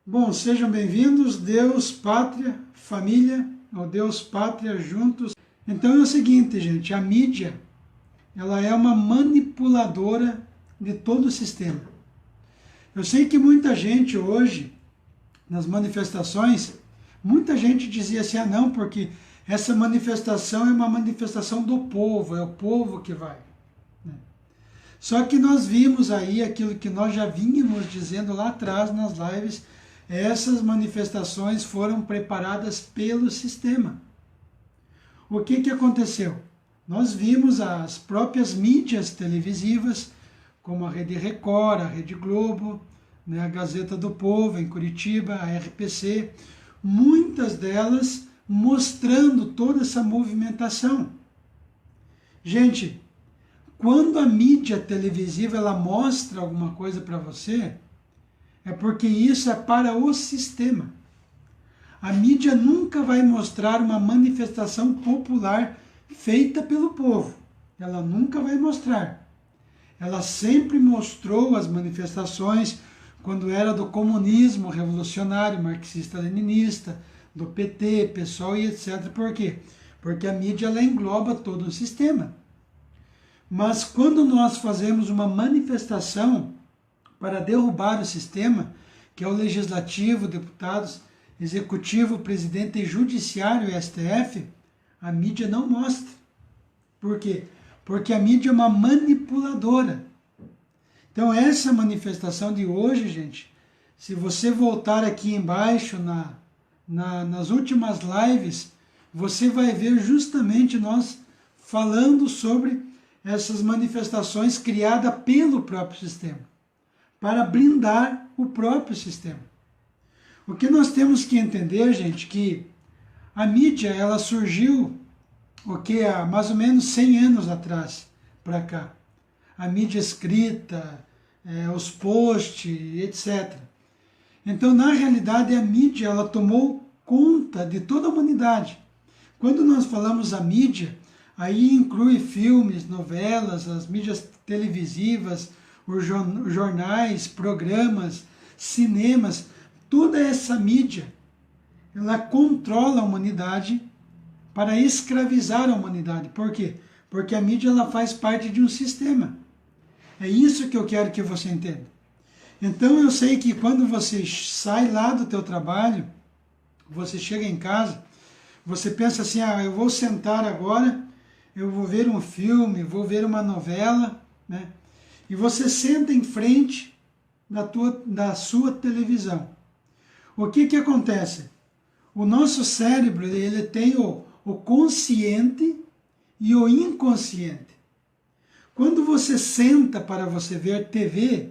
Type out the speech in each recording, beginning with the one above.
Bom, sejam bem-vindos, Deus, Pátria, Família, ao Deus, Pátria, juntos. Então é o seguinte, gente, a mídia, ela é uma manipuladora de todo o sistema. Eu sei que muita gente hoje, nas manifestações, muita gente dizia assim, não, porque essa manifestação é uma manifestação do povo, é o povo que vai. Só que nós vimos aí aquilo que nós já vínhamos dizendo lá atrás nas lives, essas manifestações foram preparadas pelo sistema. O que aconteceu? Nós vimos as próprias mídias televisivas, como a Rede Record, a Rede Globo, né, a Gazeta do Povo em Curitiba, a RPC, muitas delas mostrando toda essa movimentação. Gente, quando a mídia televisiva ela mostra alguma coisa para você, é porque isso é para o sistema. A mídia nunca vai mostrar uma manifestação popular feita pelo povo. Ela nunca vai mostrar. Ela sempre mostrou as manifestações quando era do comunismo revolucionário, marxista-leninista, do PT, PSOL e etc. Por quê? Porque a mídia ela engloba todo o sistema. Mas quando nós fazemos uma manifestação para derrubar o sistema, que é o legislativo, deputados, executivo, presidente e judiciário, STF, a mídia não mostra. Por quê? Porque a mídia é uma manipuladora. Então essa manifestação de hoje, gente, se você voltar aqui embaixo nas últimas lives, você vai ver justamente nós falando sobre essas manifestações criadas pelo próprio sistema, para blindar o próprio sistema. O que nós temos que entender, gente, que a mídia ela surgiu há mais ou menos 100 anos atrás para cá. A mídia escrita, os posts, etc. Então, na realidade, a mídia ela tomou conta de toda a humanidade. Quando nós falamos a mídia, aí inclui filmes, novelas, as mídias televisivas, os jornais, programas, cinemas, toda essa mídia, ela controla a humanidade para escravizar a humanidade. Por quê? Porque a mídia ela faz parte de um sistema. É isso que eu quero que você entenda. Então eu sei que quando você sai lá do teu trabalho, você chega em casa, você pensa assim, eu vou sentar agora, eu vou ver um filme, vou ver uma novela, né? E você senta em frente da sua televisão. O que acontece? O nosso cérebro ele tem o consciente e o inconsciente. Quando você senta para você ver TV,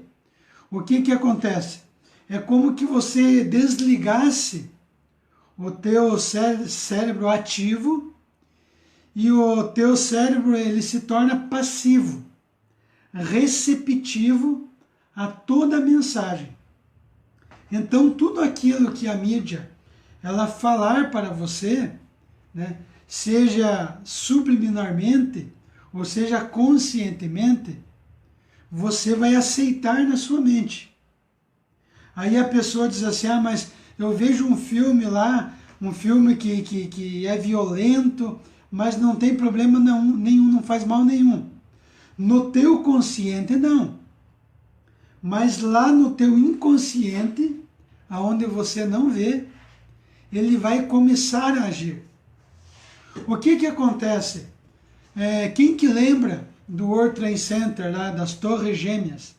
o que acontece? É como que você desligasse o teu cérebro ativo e o teu cérebro ele se torna passivo, receptivo a toda a mensagem. Então tudo aquilo que a mídia ela falar para você, né, seja subliminarmente ou seja conscientemente, você vai aceitar na sua mente. Aí a pessoa diz assim, mas eu vejo um filme lá, um filme que é violento, mas não tem problema nenhum, não faz mal nenhum. No teu consciente, não. Mas lá no teu inconsciente, aonde você não vê, ele vai começar a agir. O que acontece? Quem que lembra do World Trade Center, lá, das Torres Gêmeas?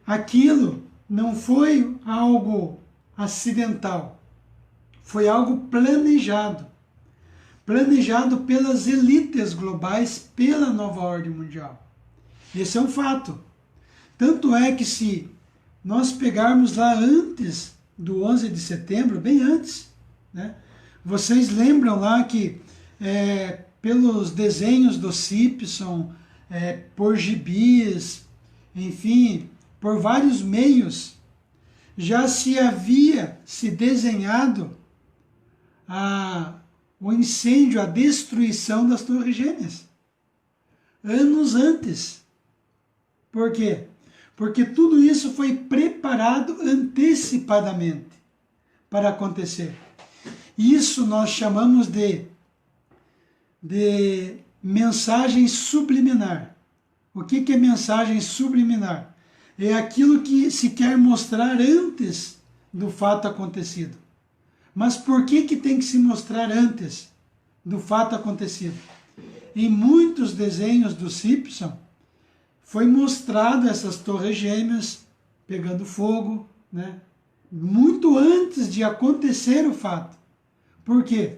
Aquilo não foi algo acidental. Foi algo planejado. Planejado pelas elites globais, pela nova ordem mundial. Esse é um fato. Tanto é que se nós pegarmos lá antes do 11 de setembro, bem antes, né, vocês lembram lá que pelos desenhos do Simpson, por gibis, enfim, por vários meios, já se havia se desenhado o incêndio, a destruição das Torres Gêmeas. Anos antes. Por quê? Porque tudo isso foi preparado preparado antecipadamente para acontecer. Isso nós chamamos de mensagem subliminar. O que é mensagem subliminar? É aquilo que se quer mostrar antes do fato acontecido. Mas por que tem que se mostrar antes do fato acontecido? Em muitos desenhos do Simpson foi mostrado essas torres gêmeas pegando fogo, né? Muito antes de acontecer o fato. Por quê?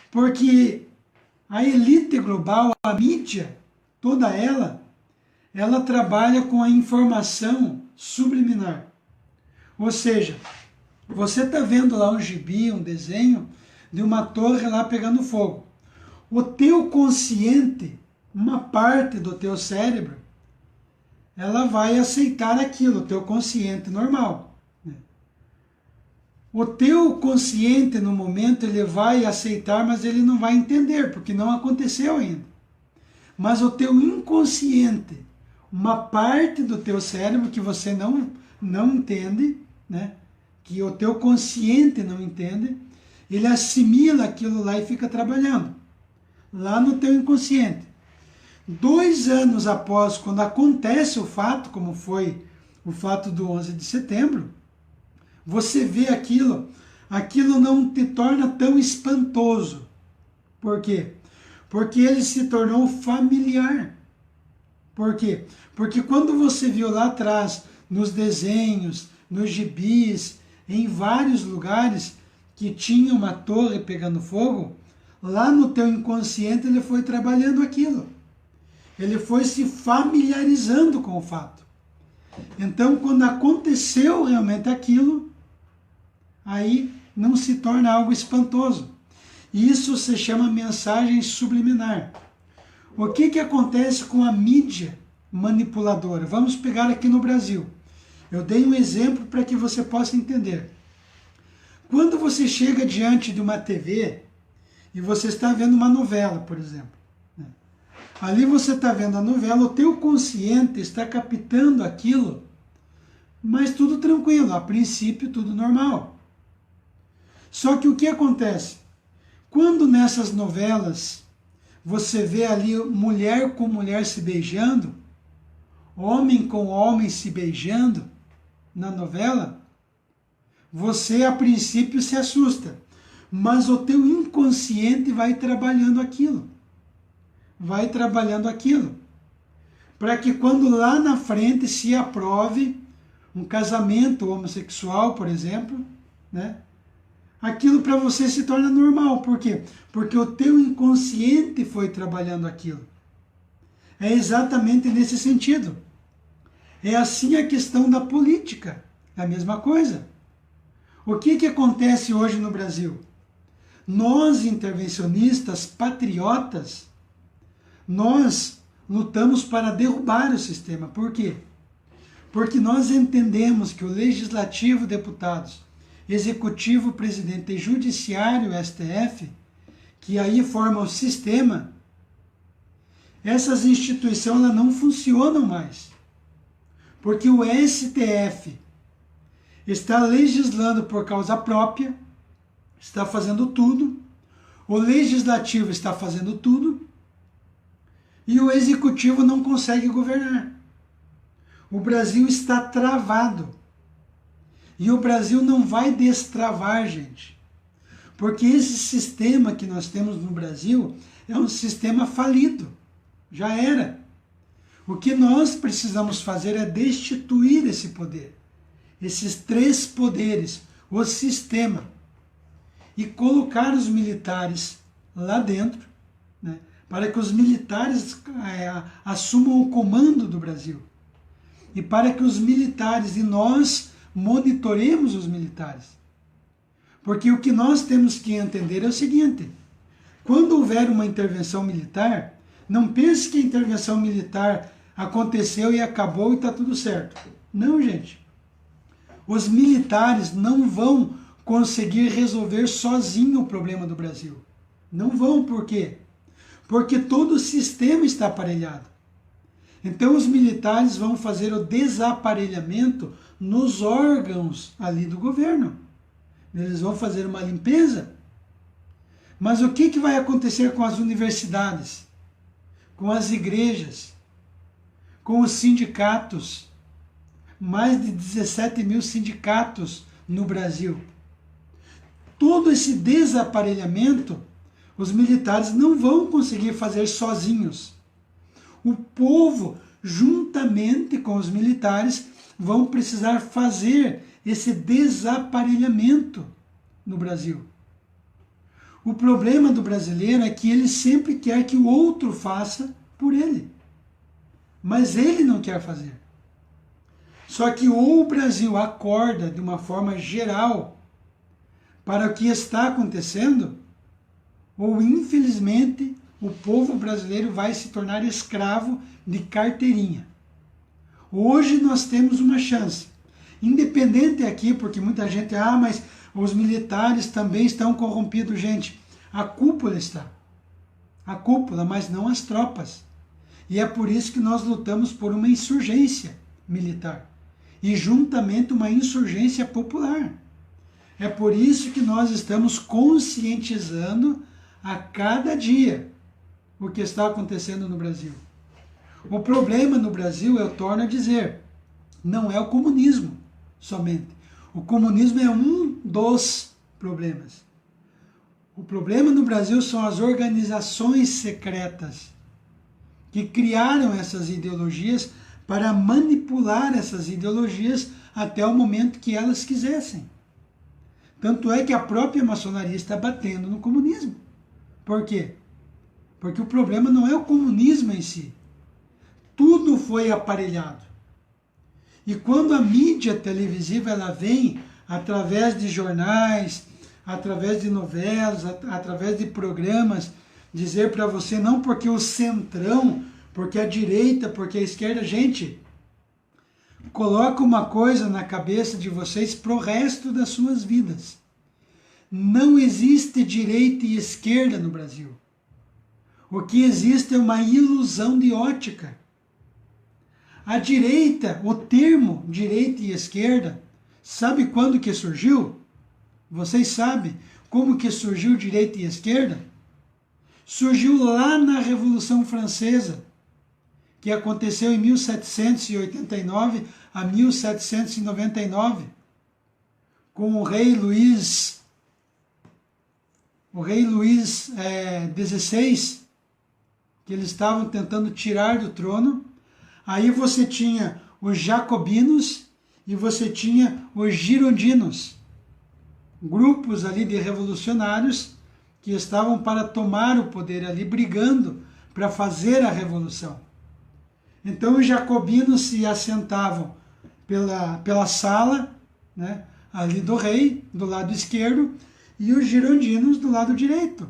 Porque a elite global, a mídia, toda ela trabalha com a informação subliminar. Ou seja, você está vendo lá um gibi, um desenho de uma torre lá pegando fogo. O teu consciente, uma parte do teu cérebro, ela vai aceitar aquilo, o teu consciente normal. O teu consciente, no momento, ele vai aceitar, mas ele não vai entender, porque não aconteceu ainda. Mas o teu inconsciente, uma parte do teu cérebro que você não entende, né? Que o teu consciente não entende, ele assimila aquilo lá e fica trabalhando, lá no teu inconsciente. 2 anos após, quando acontece o fato, como foi o fato do 11 de setembro, você vê aquilo não te torna tão espantoso. Por quê? Porque ele se tornou familiar. Por quê? Porque quando você viu lá atrás, nos desenhos, nos gibis, em vários lugares que tinha uma torre pegando fogo, lá no teu inconsciente ele foi trabalhando aquilo. Ele foi se familiarizando com o fato. Então, quando aconteceu realmente aquilo, aí não se torna algo espantoso. Isso se chama mensagem subliminar. O que acontece com a mídia manipuladora? Vamos pegar aqui no Brasil. Eu dei um exemplo para que você possa entender. Quando você chega diante de uma TV e você está vendo uma novela, por exemplo, né? Ali você está vendo a novela, o teu consciente está captando aquilo, mas tudo tranquilo, a princípio tudo normal. Só que o que acontece? Quando nessas novelas você vê ali mulher com mulher se beijando, homem com homem se beijando na novela, você a princípio se assusta, mas o teu inconsciente vai trabalhando aquilo. Vai trabalhando aquilo. Para que quando lá na frente se aprove um casamento homossexual, por exemplo, né? Aquilo para você se torna normal. Por quê? Porque o teu inconsciente foi trabalhando aquilo. É exatamente nesse sentido. É assim a questão da política. É a mesma coisa. O que acontece hoje no Brasil? Nós, intervencionistas, patriotas, nós lutamos para derrubar o sistema. Por quê? Porque nós entendemos que o Legislativo, deputados, Executivo, Presidente e Judiciário, STF, que aí formam o sistema, essas instituições elas não funcionam mais. Porque o STF está legislando por causa própria, está fazendo tudo, o Legislativo está fazendo tudo, e o Executivo não consegue governar. O Brasil está travado. E o Brasil não vai destravar, gente. Porque esse sistema que nós temos no Brasil é um sistema falido. Já era. O que nós precisamos fazer é destituir esse poder. Esses 3 poderes, o sistema. E colocar os militares lá dentro, né, para que os militares assumam o comando do Brasil. E para que os militares e nós monitoremos os militares. Porque o que nós temos que entender é o seguinte: quando houver uma intervenção militar, não pense que a intervenção militar aconteceu e acabou e está tudo certo. Não, gente. Os militares não vão conseguir resolver sozinho o problema do Brasil. Não vão, por quê? Porque todo o sistema está aparelhado. Então os militares vão fazer o desaparelhamento nos órgãos ali do governo. Eles vão fazer uma limpeza. Mas o que vai acontecer com as universidades, com as igrejas, com os sindicatos? Mais de 17 mil sindicatos no Brasil. Todo esse desaparelhamento, os militares não vão conseguir fazer sozinhos. O povo, juntamente com os militares, vão precisar fazer esse desaparelhamento no Brasil. O problema do brasileiro é que ele sempre quer que o outro faça por ele. Mas ele não quer fazer. Só que ou o Brasil acorda de uma forma geral para o que está acontecendo, ou infelizmente o povo brasileiro vai se tornar escravo de carteirinha. Hoje nós temos uma chance. Independente aqui, porque muita gente, mas os militares também estão corrompidos. Gente, a cúpula está. A cúpula, mas não as tropas. E é por isso que nós lutamos por uma insurgência militar. E juntamente uma insurgência popular. É por isso que nós estamos conscientizando a cada dia o que está acontecendo no Brasil. O problema no Brasil, eu torno a dizer, não é o comunismo somente. O comunismo é um dos problemas. O problema no Brasil são as organizações secretas que criaram essas ideologias para manipular essas ideologias até o momento que elas quisessem. Tanto é que a própria maçonaria está batendo no comunismo. Por quê? Porque o problema não é o comunismo em si. Tudo foi aparelhado. E quando a mídia televisiva ela vem através de jornais, através de novelas, através de programas, dizer para você não porque o centrão, porque a direita, porque a esquerda, gente, coloca uma coisa na cabeça de vocês pro resto das suas vidas. Não existe direita e esquerda no Brasil. O que existe é uma ilusão de ótica. A direita, o termo direita e esquerda, sabe quando que surgiu? Vocês sabem como que surgiu direita e esquerda? Surgiu lá na Revolução Francesa, que aconteceu em 1789 a 1799, com o rei Luís XVI, que eles estavam tentando tirar do trono. Aí você tinha os jacobinos e você tinha os girondinos, grupos ali de revolucionários que estavam para tomar o poder ali, brigando para fazer a revolução. Então os jacobinos se assentavam pela sala, né, ali do rei, do lado esquerdo, e os girondinos do lado direito.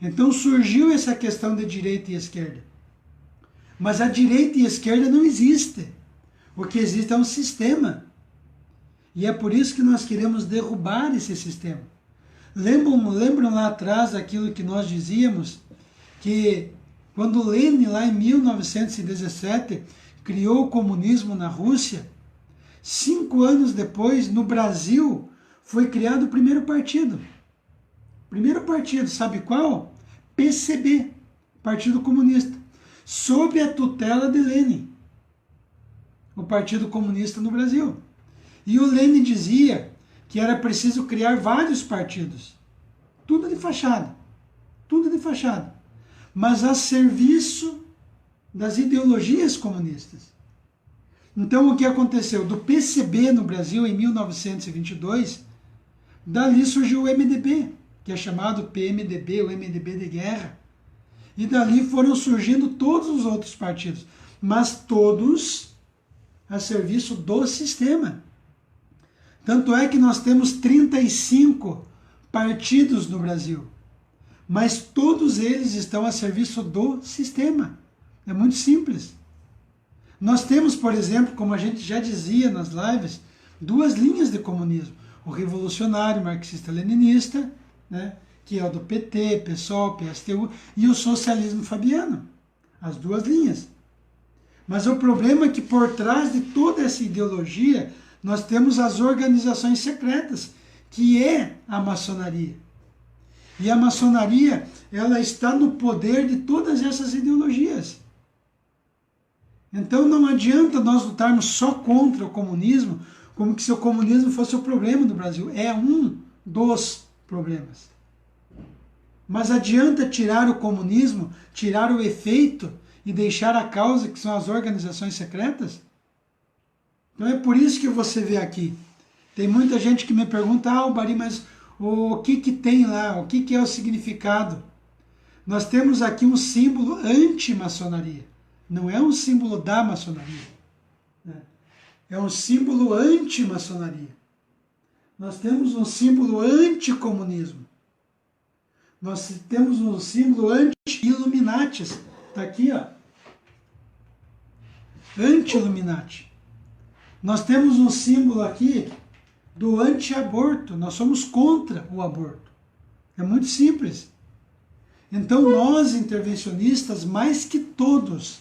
Então surgiu essa questão de direita e esquerda. Mas a direita e a esquerda não existe. O que existe é um sistema. E é por isso que nós queremos derrubar esse sistema. Lembram lá atrás aquilo que nós dizíamos? Que quando Lenin, lá em 1917, criou o comunismo na Rússia, 5 anos depois, no Brasil, foi criado o primeiro partido. Primeiro partido, sabe qual? PCB, Partido Comunista, sob a tutela de Lenin, o Partido Comunista no Brasil. E o Lenin dizia que era preciso criar vários partidos, tudo de fachada, mas a serviço das ideologias comunistas. Então o que aconteceu? Do PCB no Brasil em 1922, dali surgiu o MDB, que é chamado PMDB, o MDB de guerra. E dali foram surgindo todos os outros partidos, mas todos a serviço do sistema. Tanto é que nós temos 35 partidos no Brasil, mas todos eles estão a serviço do sistema. É muito simples. Nós temos, por exemplo, como a gente já dizia nas lives, 2 linhas de comunismo. O revolucionário marxista-leninista, né, que é o do PT, PSOL, PSTU, e o socialismo fabiano. As 2 linhas. Mas o problema é que por trás de toda essa ideologia, nós temos as organizações secretas, que é a maçonaria. E a maçonaria, ela está no poder de todas essas ideologias. Então não adianta nós lutarmos só contra o comunismo, como que se o comunismo fosse o problema do Brasil. É um dos problemas. Mas adianta tirar o comunismo, tirar o efeito e deixar a causa, que são as organizações secretas? Então é por isso que você vê aqui. Tem muita gente que me pergunta, Bari, mas o que que tem lá? O que que é o significado? Nós temos aqui um símbolo anti-maçonaria. Não é um símbolo da maçonaria. É um símbolo anti-maçonaria. Nós temos um símbolo anti-comunismo. Nós temos um símbolo anti-Illuminatis. Está aqui, ó. Anti-Illuminati. Nós temos um símbolo aqui do anti-aborto. Nós somos contra o aborto. É muito simples. Então nós, intervencionistas, mais que todos,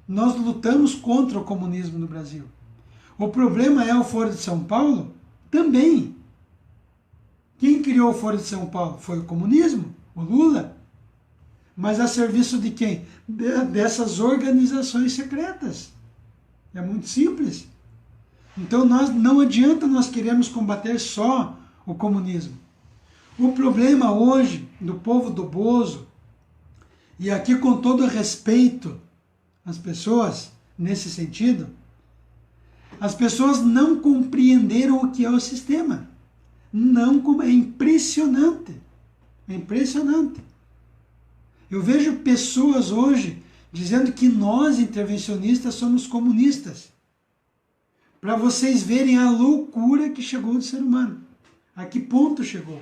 nós lutamos contra o comunismo no Brasil. O problema é o Foro de São Paulo? Também. Quem criou o Foro de São Paulo? Foi o comunismo, o Lula. Mas a serviço de quem? Dessas organizações secretas. É muito simples. Então não adianta nós queremos combater só o comunismo. O problema hoje do povo do Bozo, e aqui com todo respeito às pessoas nesse sentido, as pessoas não compreenderam o que é o sistema. Não, é impressionante. É impressionante. Eu vejo pessoas hoje dizendo que nós, intervencionistas, somos comunistas. Para vocês verem a loucura que chegou do ser humano. A que ponto chegou?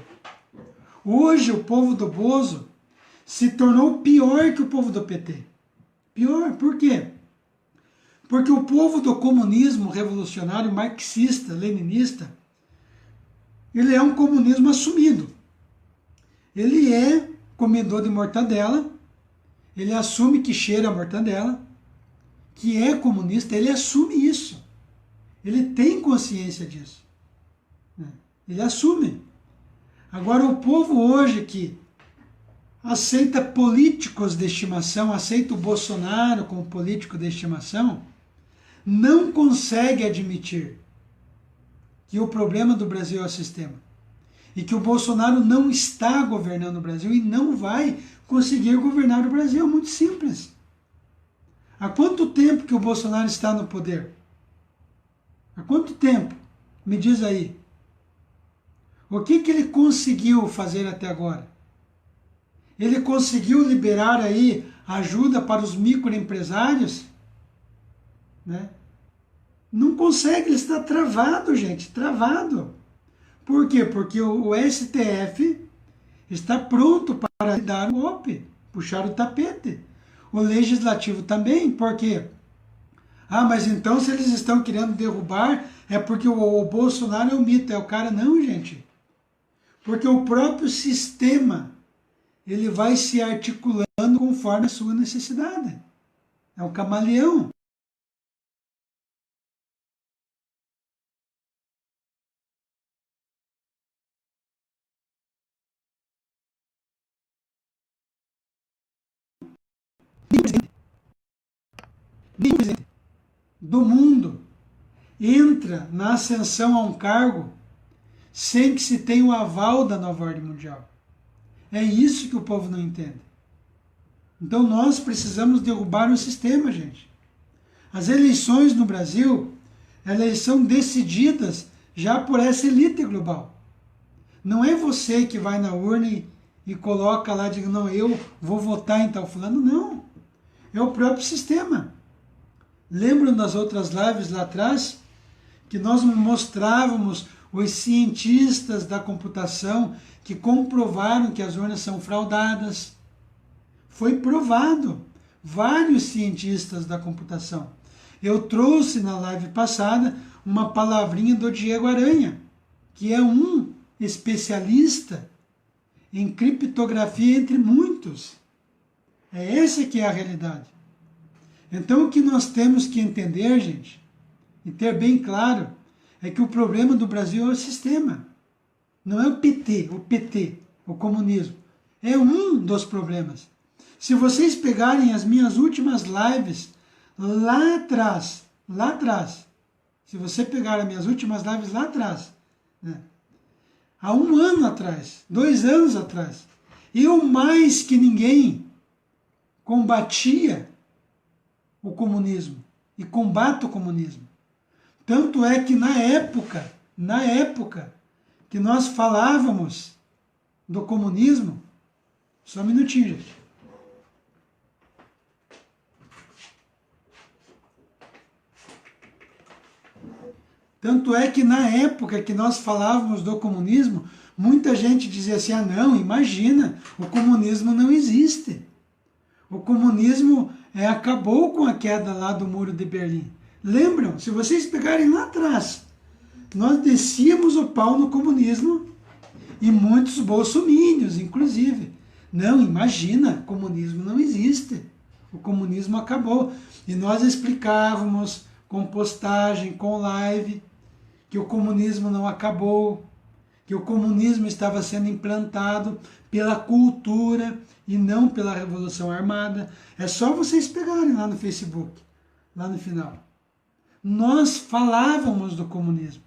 Hoje o povo do Bozo se tornou pior que o povo do PT. Pior, por quê? Porque o povo do comunismo revolucionário, marxista, leninista, ele é um comunismo assumido. Ele é comedor de mortadela, ele assume que cheira a mortadela, que é comunista, ele assume isso. Ele tem consciência disso. Ele assume. Agora, o povo hoje que aceita políticos de estimação, aceita o Bolsonaro como político de estimação, não consegue admitir que o problema do Brasil é o sistema. E que o Bolsonaro não está governando o Brasil e não vai conseguir governar o Brasil. É muito simples. Há quanto tempo que o Bolsonaro está no poder? Há quanto tempo? Me diz aí. O que ele conseguiu fazer até agora? Ele conseguiu liberar aí ajuda para os microempresários? Né? Não consegue, ele está travado, gente, travado. Por quê? Porque o STF está pronto para dar o golpe, puxar o tapete. O Legislativo também, por quê? Mas então se eles estão querendo derrubar, é porque o Bolsonaro é um mito, é o cara. Não, gente. Porque o próprio sistema, ele vai se articulando conforme a sua necessidade. É um camaleão. Nenhum presidente do mundo entra na ascensão a um cargo sem que se tenha o aval da nova ordem mundial. É isso que o povo não entende. Então nós precisamos derrubar o sistema, gente. As eleições no Brasil, elas são decididas já por essa elite global. Não é você que vai na urna e coloca lá, diga, não, eu vou votar em tal fulano. Não. É o próprio sistema. Lembram das outras lives lá atrás? Que nós mostrávamos os cientistas da computação que comprovaram que as urnas são fraudadas. Foi provado. Vários cientistas da computação. Eu trouxe na live passada uma palavrinha do Diego Aranha, que é um especialista em criptografia entre muitos. É essa que é a realidade. Então o que nós temos que entender, gente, e ter bem claro, é que o problema do Brasil é o sistema. Não é o PT, o comunismo. É um dos problemas. Se vocês pegarem as minhas últimas lives lá atrás, se você pegar as minhas últimas lives lá atrás, né, há 1 ano atrás, 2 anos atrás, eu mais que ninguém combatia o comunismo e combato o comunismo. Tanto é que na época que nós falávamos do comunismo, só um minutinho, gente. Tanto é que na época que nós falávamos do comunismo, muita gente dizia assim, ah não, imagina, o comunismo não existe. O comunismo acabou com a queda lá do Muro de Berlim. Lembram? Se vocês pegarem lá atrás, nós descíamos o pau no comunismo e muitos bolsomínios, inclusive. Não, imagina, o comunismo não existe. O comunismo acabou. E nós explicávamos com postagem, com live, que o comunismo não acabou, que o comunismo estava sendo implantado pela cultura e não pela Revolução Armada. É só vocês pegarem lá no Facebook, lá no final. Nós falávamos do comunismo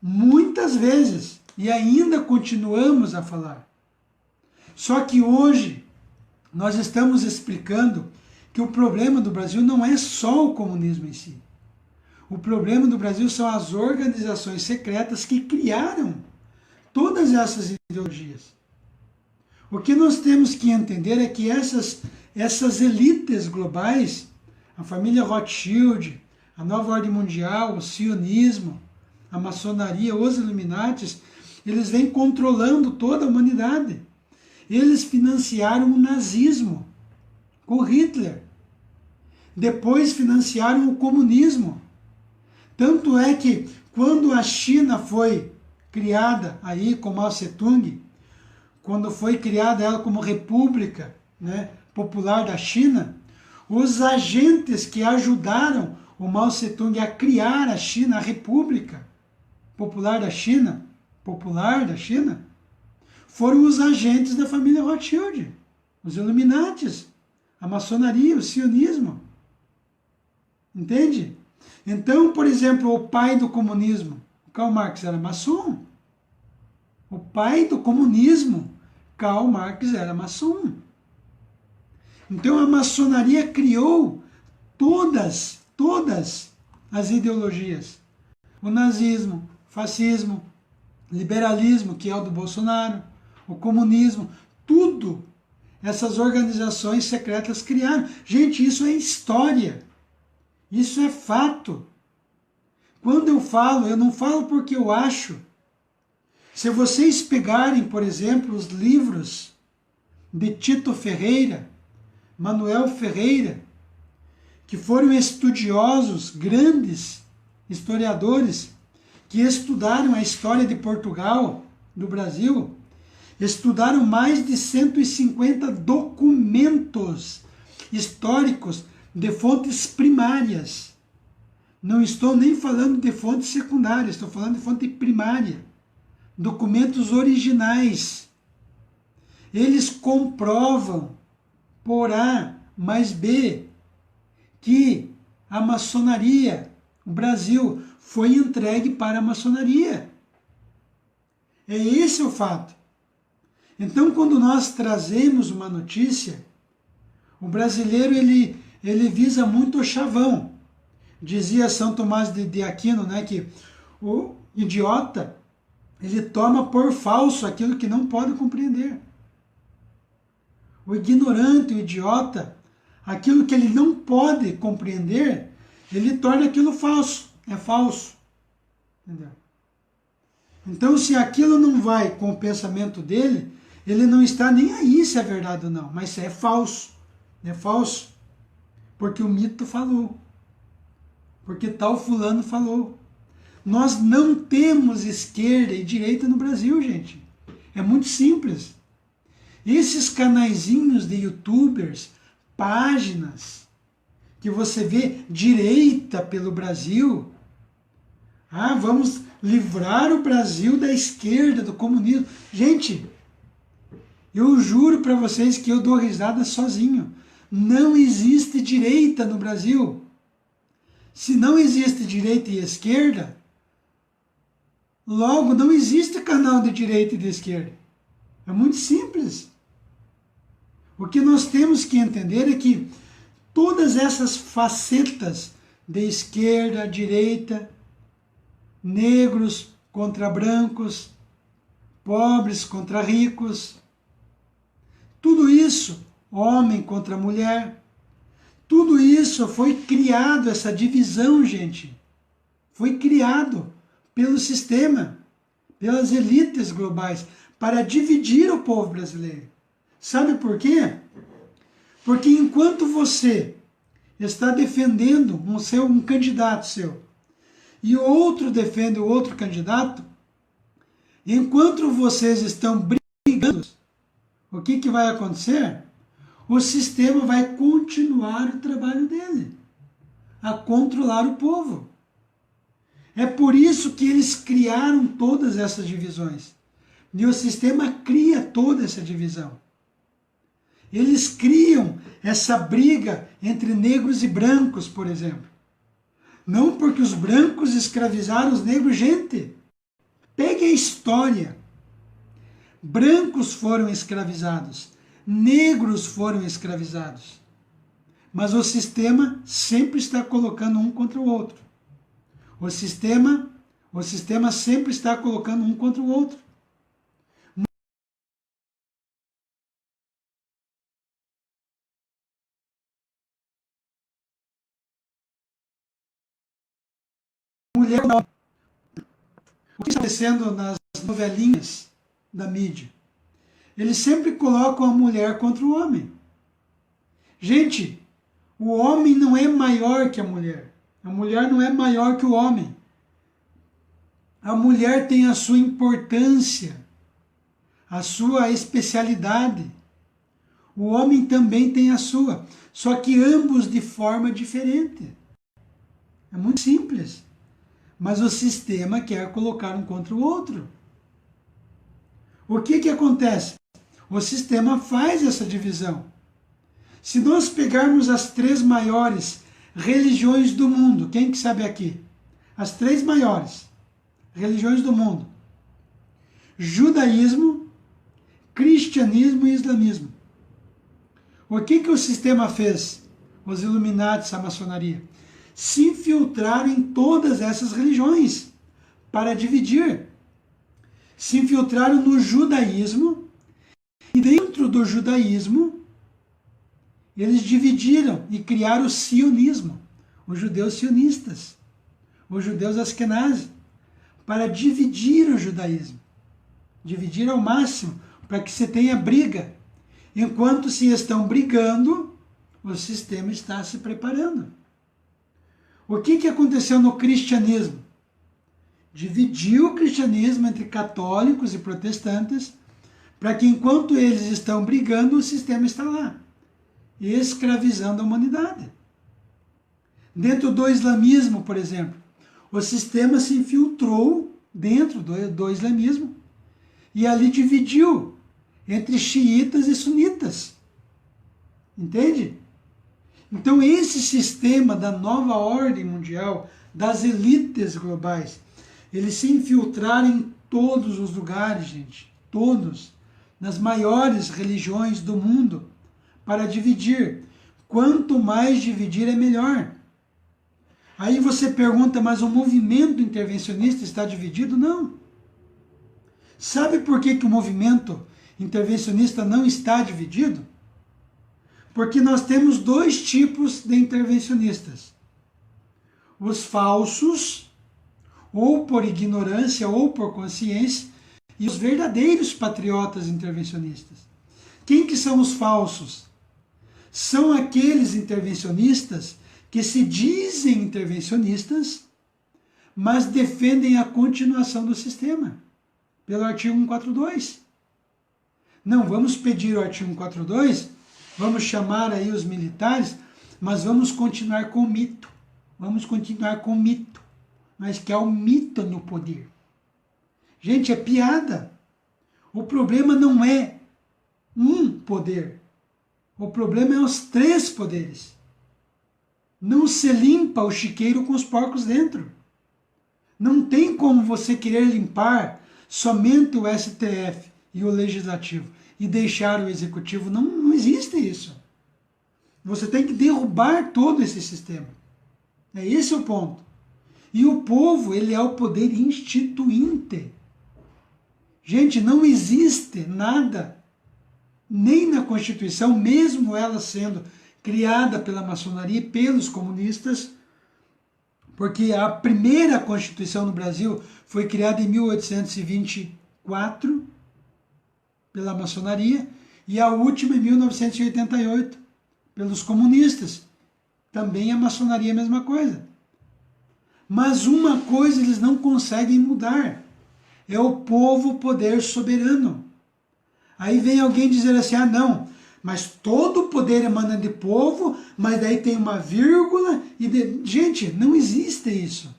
muitas vezes e ainda continuamos a falar. Só que hoje nós estamos explicando que o problema do Brasil não é só o comunismo em si. O problema do Brasil são as organizações secretas que criaram todas essas ideologias. O que nós temos que entender é que essas elites globais, a família Rothschild, a nova ordem mundial, o sionismo, a maçonaria, os Illuminatis, eles vêm controlando toda a humanidade. Eles financiaram o nazismo com Hitler. Depois financiaram o comunismo. Tanto é que quando a China foi criada aí com Mao Tse-tung, quando foi criada ela como República, né, Popular da China, os agentes que ajudaram o Mao Tse-tung a criar a China, a República Popular da China, foram os agentes da família Rothschild, os Illuminatis, a maçonaria, o sionismo. Entende? Então, por exemplo, o pai do comunismo, Karl Marx, era maçom. O pai do comunismo, Karl Marx, era maçom. Então a maçonaria criou todas as ideologias. O nazismo, fascismo, liberalismo, que é o do Bolsonaro, o comunismo, tudo essas organizações secretas criaram. Gente, isso é história. Isso é fato. Quando eu falo, eu não falo porque eu acho. Se vocês pegarem, por exemplo, os livros de Tito Ferreira, Manuel Ferreira, que foram estudiosos, grandes historiadores, que estudaram a história de Portugal, do Brasil, estudaram mais de 150 documentos históricos de fontes primárias. Não estou nem falando de fontes secundárias, estou falando de fonte primária. Documentos originais. Eles comprovam por A mais B que a maçonaria, o Brasil, foi entregue para a maçonaria. É esse o fato. Então, quando nós trazemos uma notícia, o brasileiro ele visa muito o chavão. Dizia São Tomás de Aquino, né, que o idiota ele toma por falso aquilo que não pode compreender. O ignorante, o idiota, aquilo que ele não pode compreender, ele torna aquilo falso. É falso. Entendeu? Então, se aquilo não vai com o pensamento dele, ele não está nem aí se é verdade ou não, mas é falso. É falso. Porque o mito falou. Porque tal fulano falou. Nós não temos esquerda e direita no Brasil, gente. É muito simples. Esses canaizinhos de youtubers, páginas, que você vê direita pelo Brasil. Ah, vamos livrar o Brasil da esquerda, do comunismo. Gente, eu juro para vocês que eu dou risada sozinho. Não existe direita no Brasil. Se não existe direita e esquerda, logo não existe canal de direita e de esquerda. É muito simples. O que nós temos que entender é que todas essas facetas de esquerda, direita, negros contra brancos, pobres contra ricos, tudo isso, homem contra mulher, tudo isso foi criado, essa divisão, gente, foi criado pelo sistema, pelas elites globais, para dividir o povo brasileiro. Sabe por quê? Porque enquanto você está defendendo um candidato seu, e o outro defende o outro candidato, enquanto vocês estão brigando, o que vai acontecer? O sistema vai continuar o trabalho dele, a controlar o povo. É por isso que eles criaram todas essas divisões. E o sistema cria toda essa divisão. Eles criam essa briga entre negros e brancos, por exemplo. Não porque os brancos escravizaram os negros, gente. Pegue a história. Brancos foram escravizados, negros foram escravizados. Mas o sistema sempre está colocando um contra o outro. O sistema sempre está colocando um contra o outro. Mulher, o que está acontecendo nas novelinhas da mídia? Eles sempre colocam a mulher contra o homem. Gente, o homem não é maior que a mulher não é maior que o homem. A mulher tem a sua importância, a sua especialidade. O homem também tem a sua, só que ambos de forma diferente. É muito simples. Mas o sistema quer colocar um contra o outro. O que acontece? O sistema faz essa divisão. Se nós pegarmos as 3 maiores religiões do mundo, quem que sabe aqui? As 3 maiores religiões do mundo: judaísmo, cristianismo e islamismo. O que o sistema fez? Os Illuminati, a maçonaria, se infiltraram em todas essas religiões para dividir. Se infiltraram no judaísmo e dentro do judaísmo eles dividiram e criaram o sionismo, os judeus sionistas, os judeus askenazi, para dividir o judaísmo, dividir ao máximo, para que se tenha briga. Enquanto se estão brigando, o sistema está se preparando. O que aconteceu no cristianismo? Dividiu o cristianismo entre católicos e protestantes, para que enquanto eles estão brigando, o sistema está lá, escravizando a humanidade. Dentro do islamismo, por exemplo, o sistema se infiltrou dentro do islamismo e ali dividiu entre xiitas e sunitas. Entende? Então esse sistema da nova ordem mundial, das elites globais, eles se infiltraram em todos os lugares, gente, todos, nas maiores religiões do mundo, para dividir. Quanto mais dividir é melhor. Aí você pergunta, mas o movimento intervencionista está dividido? Não. Sabe por que o movimento intervencionista não está dividido? Porque nós temos 2 tipos de intervencionistas. Os falsos, ou por ignorância ou por consciência, e os verdadeiros patriotas intervencionistas. Quem que são os falsos? São aqueles intervencionistas que se dizem intervencionistas, mas defendem a continuação do sistema, pelo artigo 142. Não, vamos pedir o artigo 142, vamos chamar aí os militares, mas vamos continuar com o mito. Vamos continuar com o mito. Mas que é o mito no poder. Gente, é piada. O problema não é um poder. O problema é os 3 poderes. Não se limpa o chiqueiro com os porcos dentro. Não tem como você querer limpar somente o STF e o Legislativo e deixar o Executivo. Não existe isso. Você tem que derrubar todo esse sistema. Esse é o ponto. E o povo, ele é o poder instituinte. Gente, não existe nada, nem na Constituição, mesmo ela sendo criada pela maçonaria e pelos comunistas, porque a primeira Constituição no Brasil foi criada em 1824 pela maçonaria e a última em 1988 pelos comunistas. Também a maçonaria é a mesma coisa. Mas uma coisa eles não conseguem mudar. É o povo poder soberano. Aí vem alguém dizer assim, ah não, mas todo o poder emana de povo, mas daí tem uma vírgula e... Gente, não existe isso.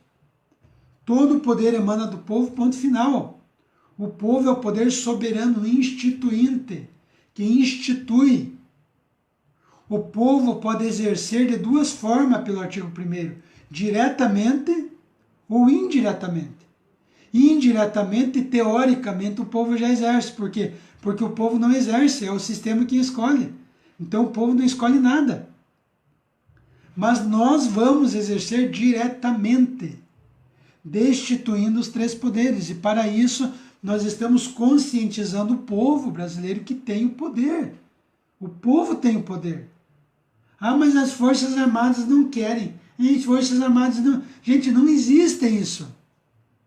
Todo o poder emana do povo, ponto final. O povo é o poder soberano instituinte, que institui. O povo pode exercer de 2 formas pelo artigo 1º, diretamente ou indiretamente. Indiretamente, teoricamente, o povo já exerce. Por quê? Porque o povo não exerce, é o sistema que escolhe. Então o povo não escolhe nada. Mas nós vamos exercer diretamente, destituindo os 3 poderes. E para isso, nós estamos conscientizando o povo brasileiro que tem o poder. O povo tem o poder. Ah, mas as Forças Armadas não querem. As Forças Armadas não... Gente, não existe isso.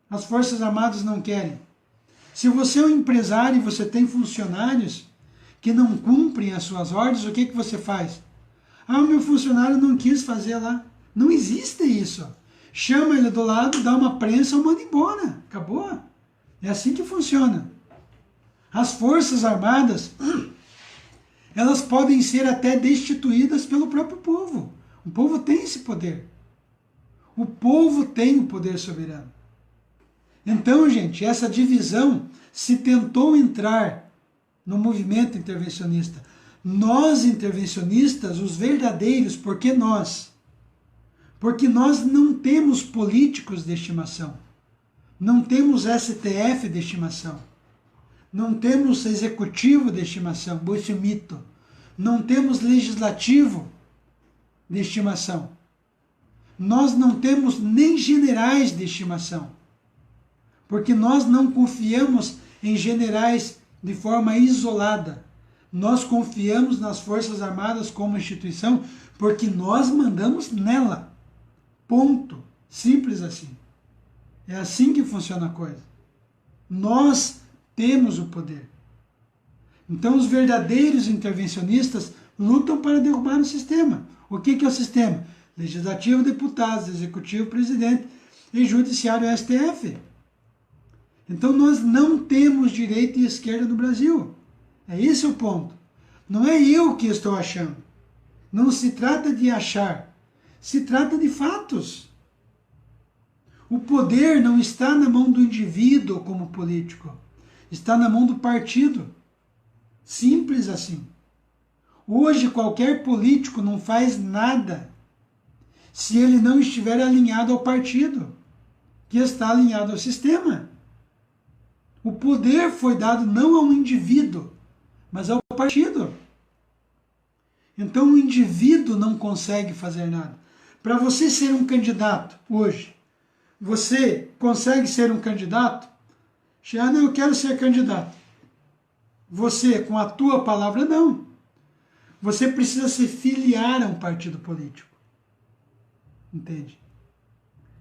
As Forças Armadas não querem. Se você é um empresário e você tem funcionários que não cumprem as suas ordens, o que você faz? Ah, o meu funcionário não quis fazer lá. Não existe isso. Chama ele do lado, dá uma prensa ou manda embora. Acabou. É assim que funciona. As Forças Armadas, elas podem ser até destituídas pelo próprio povo. O povo tem esse poder. O povo tem o poder soberano. Então, gente, essa divisão se tentou entrar no movimento intervencionista. Nós, intervencionistas, os verdadeiros, por que nós? Porque nós não temos políticos de estimação. Não temos STF de estimação. Não temos executivo de estimação, esse mito. Não temos legislativo de estimação. Nós não temos nem generais de estimação. Porque nós não confiamos em generais de forma isolada. Nós confiamos nas Forças Armadas como instituição porque nós mandamos nela. Ponto. Simples assim. É assim que funciona a coisa. Nós temos o poder. Então os verdadeiros intervencionistas lutam para derrubar o sistema. O que é o sistema? Legislativo, deputados, executivo, presidente e judiciário STF. Então nós não temos direita e esquerda no Brasil. É esse o ponto. Não é eu que estou achando. Não se trata de achar. Se trata de fatos. O poder não está na mão do indivíduo como político. Está na mão do partido. Simples assim. Hoje qualquer político não faz nada se ele não estiver alinhado ao partido, que está alinhado ao sistema. O poder foi dado não a um indivíduo, mas ao partido. Então o indivíduo não consegue fazer nada. Para você ser um candidato hoje, você consegue ser um candidato? Ah, não, eu quero ser candidato. Você, com a tua palavra, não. Você precisa se filiar a um partido político. Entende?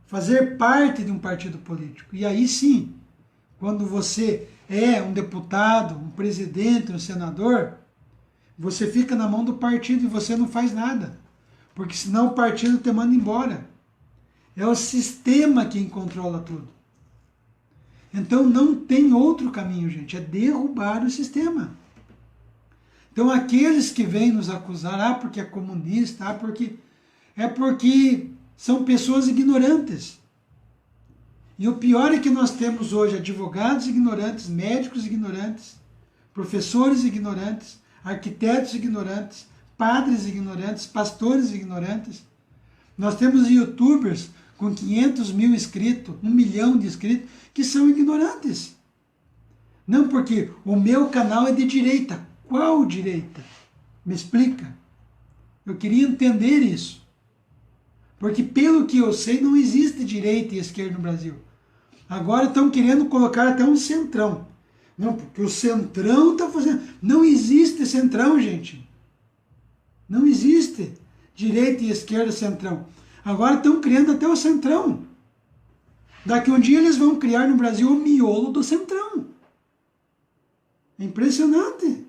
Fazer parte de um partido político. E aí sim, quando você é um deputado, um presidente, um senador, você fica na mão do partido e você não faz nada. Porque senão o partido te manda embora. É o sistema quem controla tudo. Então não tem outro caminho, gente. É derrubar o sistema. Então aqueles que vêm nos acusar, porque é comunista, porque são pessoas ignorantes. E o pior é que nós temos hoje advogados ignorantes, médicos ignorantes, professores ignorantes, arquitetos ignorantes, padres ignorantes, pastores ignorantes. Nós temos youtubers com 500 mil inscritos, 1 milhão de inscritos, que são ignorantes. Não porque o meu canal é de direita. Qual direita? Me explica. Eu queria entender isso. Porque pelo que eu sei, não existe direita e esquerda no Brasil. Agora estão querendo colocar até um centrão. Não, porque o centrão está fazendo... Não existe centrão, gente. Não existe direita e esquerda centrão. Agora estão criando até o centrão. Daqui um dia eles vão criar no Brasil o miolo do centrão. É impressionante.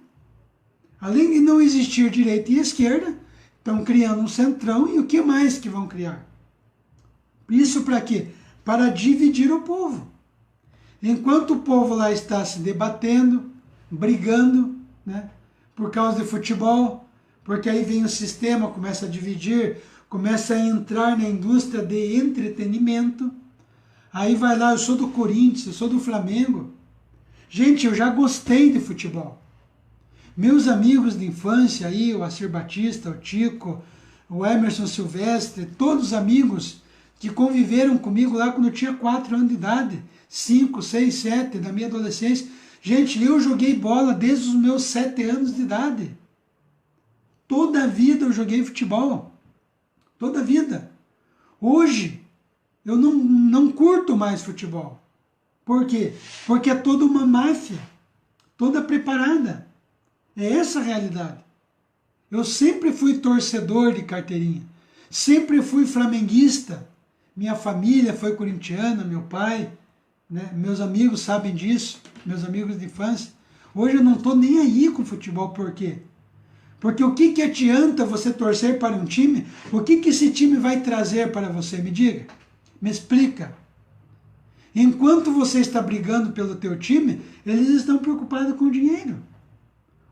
Além de não existir direita e esquerda, estão criando um centrão e o que mais que vão criar? Isso para quê? Para dividir o povo. Enquanto o povo lá está se debatendo, brigando, né, por causa de futebol, porque aí vem o sistema, começa a dividir, começa a entrar na indústria de entretenimento, aí vai lá, eu sou do Corinthians, eu sou do Flamengo. Gente, eu já gostei de futebol. Meus amigos de infância aí, o Acir Batista, o Tico, o Emerson Silvestre, todos os amigos que conviveram comigo lá quando eu tinha 4 anos de idade, 5, 6, 7, da minha adolescência. Gente, eu joguei bola desde os meus 7 anos de idade. Toda a vida eu joguei futebol. Toda a vida. Hoje, eu não curto mais futebol. Por quê? Porque é toda uma máfia. Toda preparada. É essa a realidade. Eu sempre fui torcedor de carteirinha. Sempre fui flamenguista. Minha família foi corintiana, meu pai, né? Meus amigos sabem disso, meus amigos de infância. Hoje eu não estou nem aí com futebol, por quê? Porque o que adianta você torcer para um time? O que esse time vai trazer para você? Me diga, me explica. Enquanto você está brigando pelo teu time, eles estão preocupados com o dinheiro.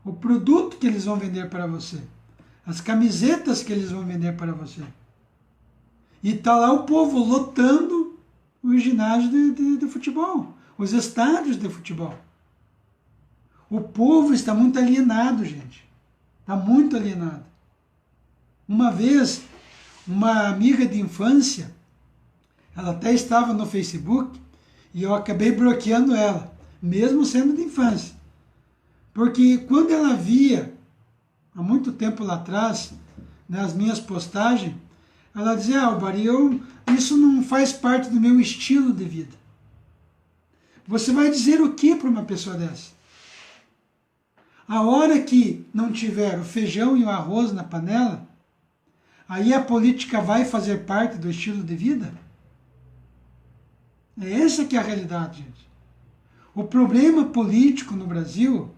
O produto que eles vão vender para você. As camisetas que eles vão vender para você. E está lá o povo lotando os ginásios de futebol, os estádios de futebol. O povo está muito alienado, gente. Está muito alienado. Uma vez, uma amiga de infância, ela até estava no Facebook, e eu acabei bloqueando ela, mesmo sendo de infância. Porque quando ela via, há muito tempo lá atrás, nas minhas postagens, ela dizia, Álvaro, isso não faz parte do meu estilo de vida. Você vai dizer o que para uma pessoa dessa? A hora que não tiver o feijão e o arroz na panela, aí a política vai fazer parte do estilo de vida? É essa que é a realidade, gente. O problema político no Brasil,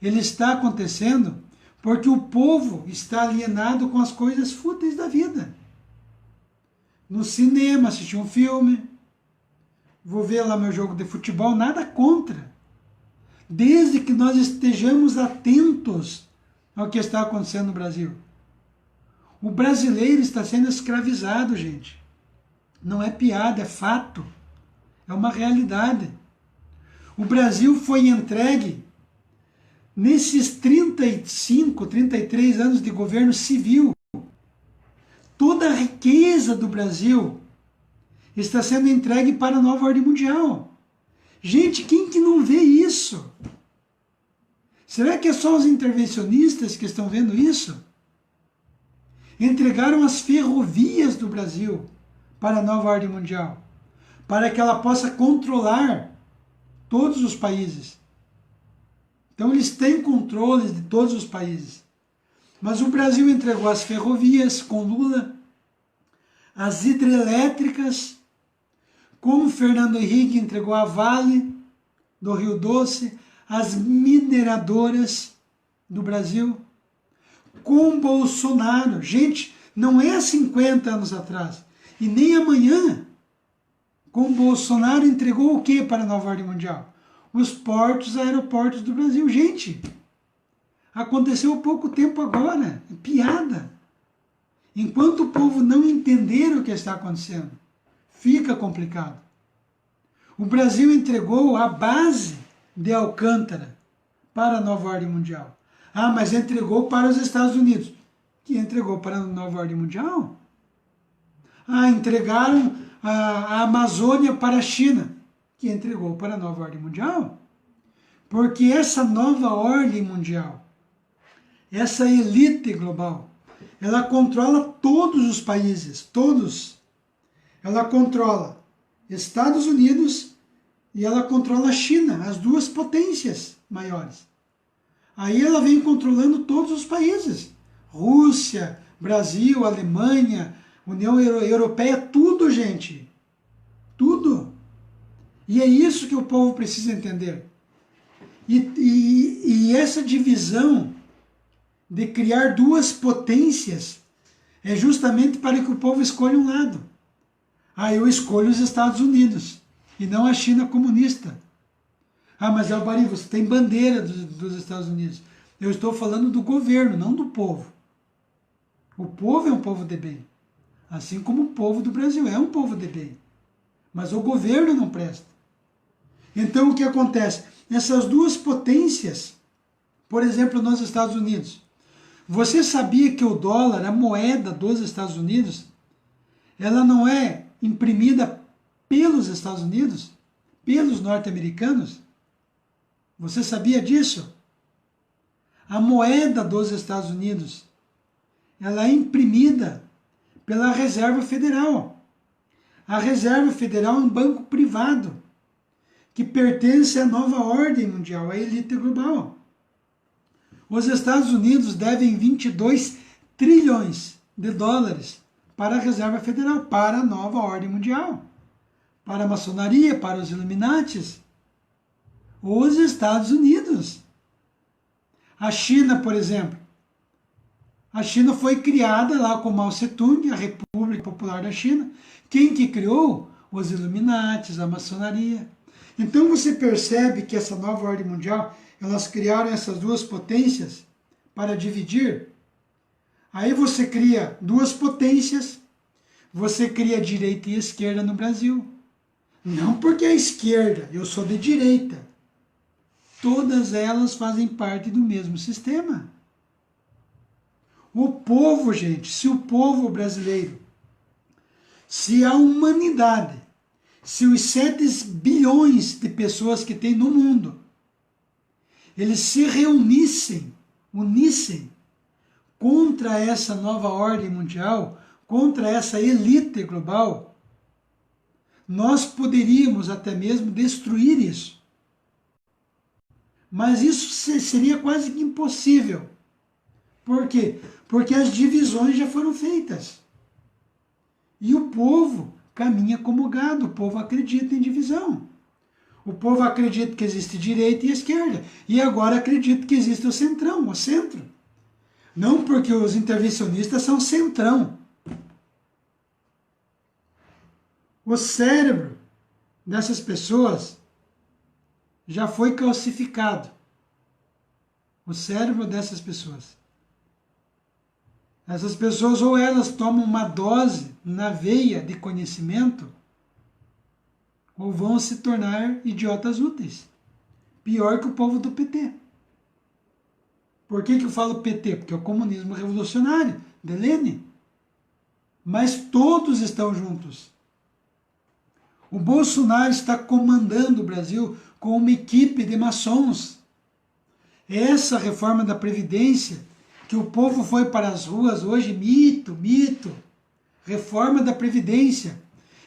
ele está acontecendo porque o povo está alienado com as coisas fúteis da vida. No cinema, assistir um filme, vou ver lá meu jogo de futebol, nada contra. Desde que nós estejamos atentos ao que está acontecendo no Brasil. O brasileiro está sendo escravizado, gente. Não é piada, é fato. É uma realidade. O Brasil foi entregue, nesses 35, 33 anos de governo civil, toda a riqueza do Brasil está sendo entregue para a nova ordem mundial. Gente, quem que não vê isso? Será que é só os intervencionistas que estão vendo isso? Entregaram as ferrovias do Brasil para a nova ordem mundial, para que ela possa controlar todos os países. Então eles têm controle de todos os países. Mas o Brasil entregou as ferrovias com Lula, as hidrelétricas, com Fernando Henrique entregou a Vale do Rio Doce, as mineradoras do Brasil, com Bolsonaro. Gente, não é há 50 anos atrás, e nem amanhã. Com Bolsonaro entregou o que para a nova ordem mundial? Os portos, aeroportos do Brasil. Gente, Aconteceu há pouco tempo agora, é piada. Enquanto o povo não entender o que está acontecendo, fica complicado. O Brasil entregou a base de Alcântara para a nova ordem mundial. Ah, mas entregou para os Estados Unidos. Que entregou para a nova ordem mundial? Ah, entregaram a Amazônia para a China. Que entregou para a nova ordem mundial. Porque essa nova ordem mundial, essa elite global, ela controla todos os países, todos. Ela controla Estados Unidos e ela controla a China, as duas potências maiores. Aí ela vem controlando todos os países. Rússia, Brasil, Alemanha, União Europeia, tudo, gente. Tudo. E é isso que o povo precisa entender. E essa divisão de criar duas potências é justamente para que o povo escolha um lado. Ah, eu escolho os Estados Unidos e não a China comunista. Ah, mas Albari, você tem bandeira dos Estados Unidos. Eu estou falando do governo, não do povo. O povo é um povo de bem. Assim como o povo do Brasil é um povo de bem. Mas o governo não presta. Então o que acontece? Essas duas potências, por exemplo, nos Estados Unidos. Você sabia que o dólar, a moeda dos Estados Unidos, ela não é imprimida pelos Estados Unidos, pelos norte-americanos? Você sabia disso? A moeda dos Estados Unidos, ela é imprimida pela Reserva Federal. A Reserva Federal é um banco privado que pertence à nova ordem mundial, à elite global. Os Estados Unidos devem 22 trilhões de dólares para a Reserva Federal, para a nova ordem mundial, para a maçonaria, para os Illuminatis. Os Estados Unidos. A China, por exemplo. A China foi criada lá com Mao Tse-tung, a República Popular da China. Quem que criou? Os Illuminatis, a maçonaria. Então você percebe que essa nova ordem mundial, elas criaram essas duas potências para dividir. Aí você cria duas potências, você cria direita e esquerda no Brasil. Não porque é esquerda, eu sou de direita. Todas elas fazem parte do mesmo sistema. O povo, gente, se o povo brasileiro, se a humanidade, se os 7 bilhões de pessoas que tem no mundo, eles se unissem contra essa nova ordem mundial, contra essa elite global, nós poderíamos até mesmo destruir isso. Mas isso seria quase que impossível. Por quê? Porque as divisões já foram feitas. E o povo caminha como gado, o povo acredita em divisão. O povo acredita que existe direita e esquerda. E agora acredita que existe o centrão, o centro. Não porque os intervencionistas são centrão. O cérebro dessas pessoas já foi calcificado. O cérebro dessas pessoas. Essas pessoas ou elas tomam uma dose na veia de conhecimento ou vão se tornar idiotas úteis. Pior que o povo do PT. Por que eu falo PT? Porque é o comunismo revolucionário, de Lenin. Mas todos estão juntos. O Bolsonaro está comandando o Brasil com uma equipe de maçons. Essa reforma da Previdência, que o povo foi para as ruas hoje, mito. Reforma da Previdência.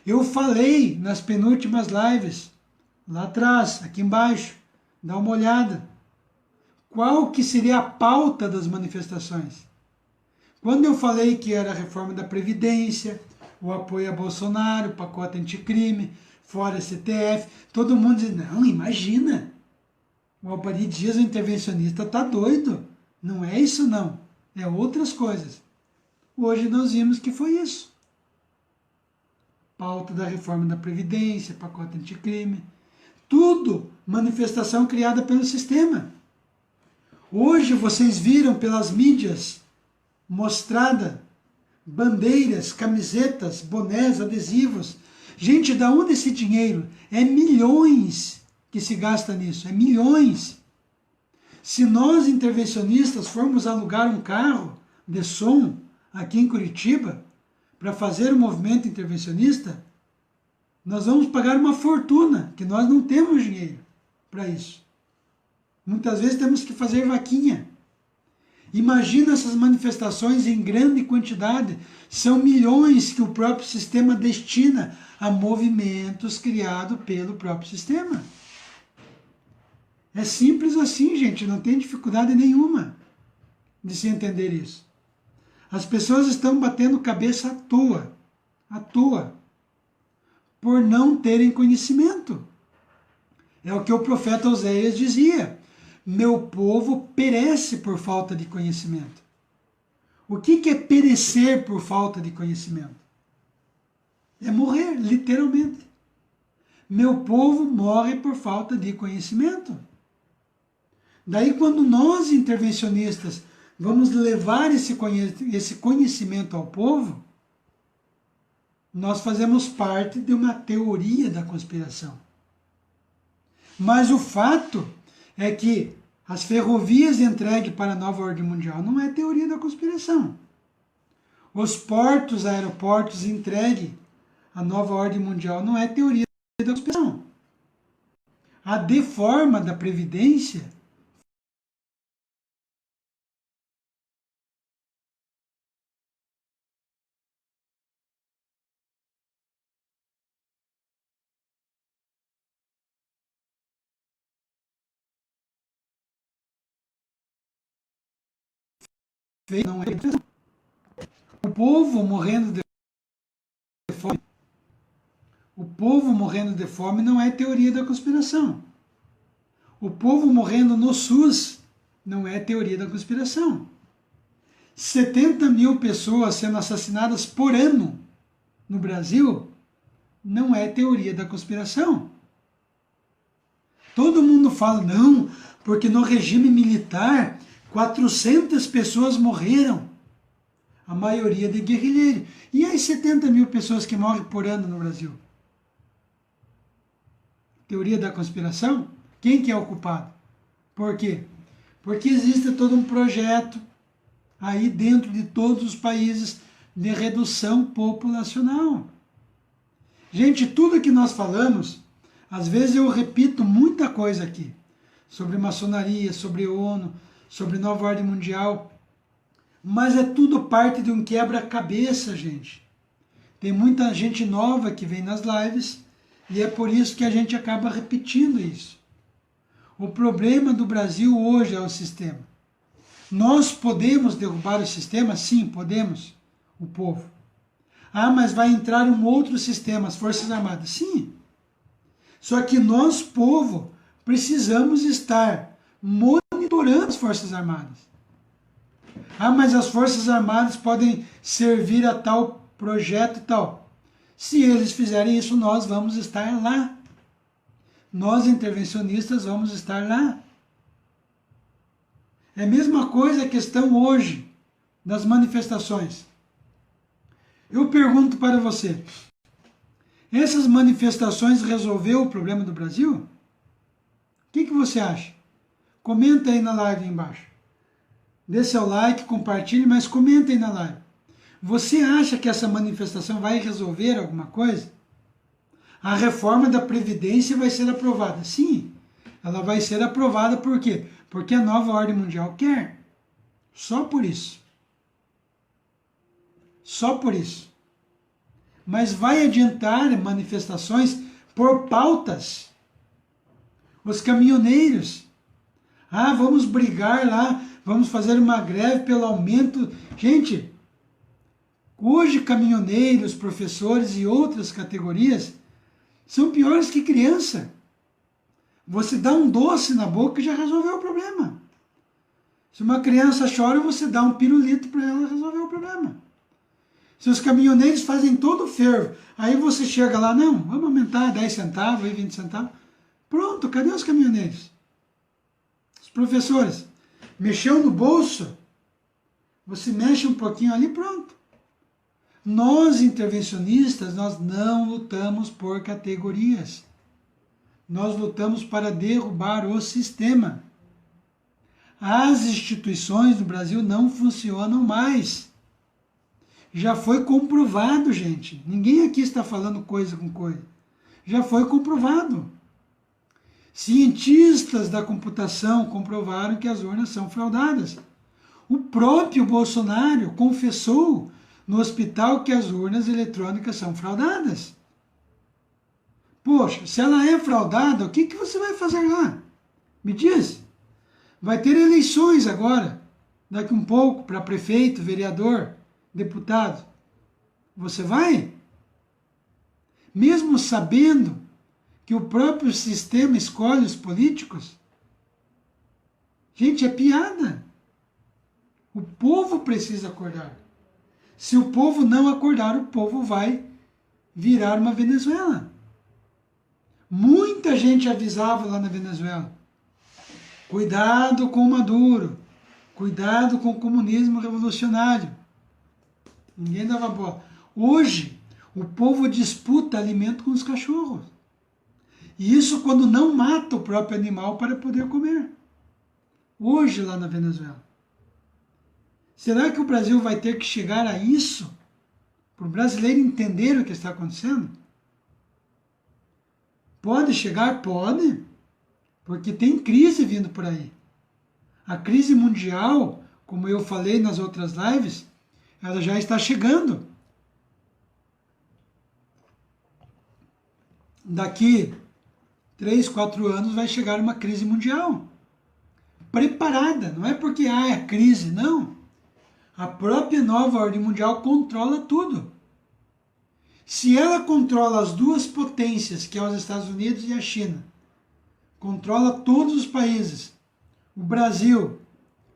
Eu falei nas penúltimas lives, lá atrás, aqui embaixo, dá uma olhada. Qual que seria a pauta das manifestações? Quando eu falei que era a reforma da Previdência, o apoio a Bolsonaro, o pacote anticrime, fora STF, todo mundo diz, não, imagina, o Albari Dias, o intervencionista, está doido. Não é isso não, é outras coisas. Hoje nós vimos que foi isso. Pauta da reforma da Previdência, pacote anticrime, tudo manifestação criada pelo sistema. Hoje vocês viram pelas mídias mostrada bandeiras, camisetas, bonés, adesivos. Gente, da onde esse dinheiro? É milhões que se gasta nisso, é milhões. Se nós intervencionistas formos alugar um carro de som aqui em Curitiba para fazer o movimento intervencionista, nós vamos pagar uma fortuna, que nós não temos dinheiro para isso. Muitas vezes temos que fazer vaquinha. Imagina essas manifestações em grande quantidade. São milhões que o próprio sistema destina a movimentos criados pelo próprio sistema. É simples assim, gente. Não tem dificuldade nenhuma de se entender isso. As pessoas estão batendo cabeça à toa, por não terem conhecimento. É o que o profeta Oséias dizia. Meu povo perece por falta de conhecimento. O que é perecer por falta de conhecimento? É morrer, literalmente. Meu povo morre por falta de conhecimento. Daí, quando nós, intervencionistas, vamos levar esse conhecimento ao povo, nós fazemos parte de uma teoria da conspiração. Mas o fato é que as ferrovias entregues para a nova ordem mundial não é teoria da conspiração. Os portos, aeroportos entregues à nova ordem mundial não é teoria da conspiração. A deforma da Previdência não é conspiração. O povo morrendo de fome. O povo morrendo de fome não é teoria da conspiração. O povo morrendo no SUS não é teoria da conspiração. 70 mil pessoas sendo assassinadas por ano no Brasil não é teoria da conspiração. Todo mundo fala, não, porque no regime militar 400 pessoas morreram. A maioria de guerrilheiros. E as 70 mil pessoas que morrem por ano no Brasil? Teoria da conspiração? Quem que é o culpado? Por quê? Porque existe todo um projeto aí dentro de todos os países de redução populacional. Gente, tudo que nós falamos, às vezes eu repito muita coisa aqui, sobre maçonaria, sobre ONU, sobre nova ordem mundial, mas é tudo parte de um quebra-cabeça, gente. Tem muita gente nova que vem nas lives e é por isso que a gente acaba repetindo isso. O problema do Brasil hoje é o sistema. Nós podemos derrubar o sistema? Sim, podemos, o povo. Ah, mas vai entrar um outro sistema, as Forças Armadas. Sim. Só que nós, povo, precisamos estar monitorando as Forças Armadas. Ah, mas as Forças Armadas podem servir a tal projeto e tal. Se eles fizerem isso, nós vamos estar lá. Nós, intervencionistas, vamos estar lá. É a mesma coisa a questão hoje das manifestações. Eu pergunto para você, essas manifestações resolveu o problema do Brasil? O que você acha? Comenta aí na live embaixo. Dê seu like, compartilhe, mas comenta aí na live. Você acha que essa manifestação vai resolver alguma coisa? A reforma da Previdência vai ser aprovada? Sim, ela vai ser aprovada por quê? Porque a nova ordem mundial quer. Só por isso. Só por isso. Mas vai adiantar manifestações por pautas. Os caminhoneiros. Ah, vamos brigar lá, vamos fazer uma greve pelo aumento. Gente, hoje caminhoneiros, professores e outras categorias são piores que criança. Você dá um doce na boca e já resolveu o problema. Se uma criança chora, você dá um pirulito para ela resolver o problema. Se os caminhoneiros fazem todo o fervo, aí você chega lá, não, vamos aumentar 10 centavos, aí 20 centavos. Pronto, cadê os caminhoneiros? Os professores. Mexeu no bolso? Você mexe um pouquinho ali, pronto. Nós, intervencionistas, nós não lutamos por categorias. Nós lutamos para derrubar o sistema. As instituições no Brasil não funcionam mais. Já foi comprovado, gente. Ninguém aqui está falando coisa com coisa. Já foi comprovado. Cientistas da computação comprovaram que as urnas são fraudadas. O próprio Bolsonaro confessou no hospital que as urnas eletrônicas são fraudadas. Poxa, se ela é fraudada, o que você vai fazer lá? Me diz. Vai ter eleições agora, daqui um pouco, para prefeito, vereador, deputado. Você vai? Mesmo sabendo que o próprio sistema escolhe os políticos? Gente, é piada. O povo precisa acordar. Se o povo não acordar, o povo vai virar uma Venezuela. Muita gente avisava lá na Venezuela. Cuidado com o Maduro. Cuidado com o comunismo revolucionário. Ninguém dava bola. Hoje, o povo disputa alimento com os cachorros. E isso quando não mata o próprio animal para poder comer. Hoje, lá na Venezuela. Será que o Brasil vai ter que chegar a isso? Para o brasileiro entender o que está acontecendo? Pode chegar? Pode. Porque tem crise vindo por aí. A crise mundial, como eu falei nas outras lives, ela já está chegando. Daqui 3, 4 anos vai chegar uma crise mundial. Preparada, não é porque é crise, não. A própria nova ordem mundial controla tudo. Se ela controla as duas potências, que é os Estados Unidos e a China, controla todos os países, o Brasil,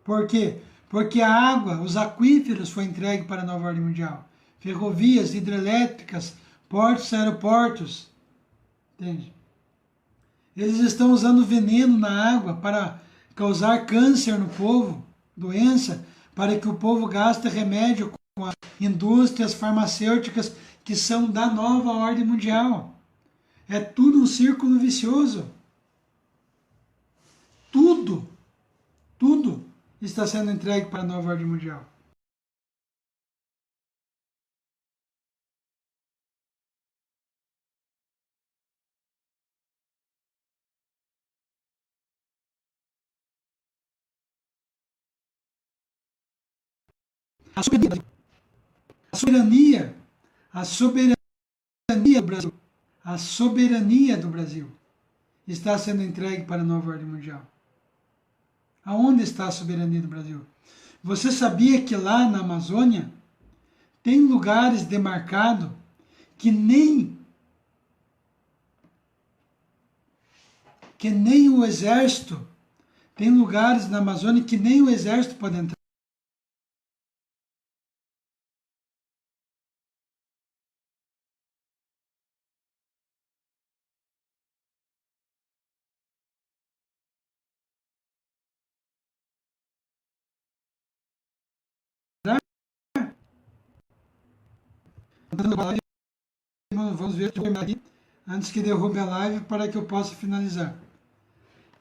por quê? Porque a água, os aquíferos foi entregue para a nova ordem mundial. Ferrovias, hidrelétricas, portos, aeroportos. Entende? Eles estão usando veneno na água para causar câncer no povo, doença, para que o povo gaste remédio com as indústrias farmacêuticas que são da nova ordem mundial. É tudo um círculo vicioso. Tudo está sendo entregue para a nova ordem mundial. A soberania do Brasil, a soberania do Brasil está sendo entregue para a nova ordem mundial. Aonde está a soberania do Brasil? Você sabia que lá na Amazônia tem lugares demarcados que nem o exército, tem lugares na Amazônia que nem o exército pode entrar? Vamos ver aqui antes que derrube a live para que eu possa finalizar.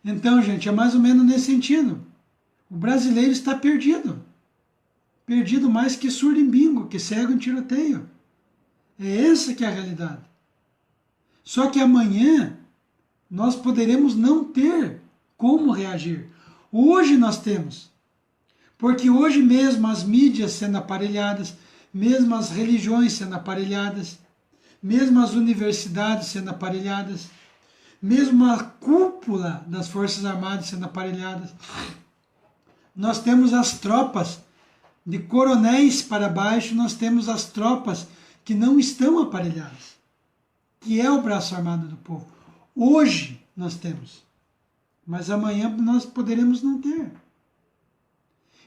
Então, gente, é mais ou menos nesse sentido. O brasileiro está perdido. Perdido mais que surdo em bingo, que cego em tiroteio. É essa que é a realidade. Só que amanhã nós poderemos não ter como reagir. Hoje nós temos. Porque hoje mesmo as mídias sendo aparelhadas, mesmo as religiões sendo aparelhadas, mesmo as universidades sendo aparelhadas, mesmo a cúpula das Forças Armadas sendo aparelhadas, nós temos as tropas de coronéis para baixo, nós temos as tropas que não estão aparelhadas, que é o braço armado do povo. Hoje nós temos, mas amanhã nós poderemos não ter.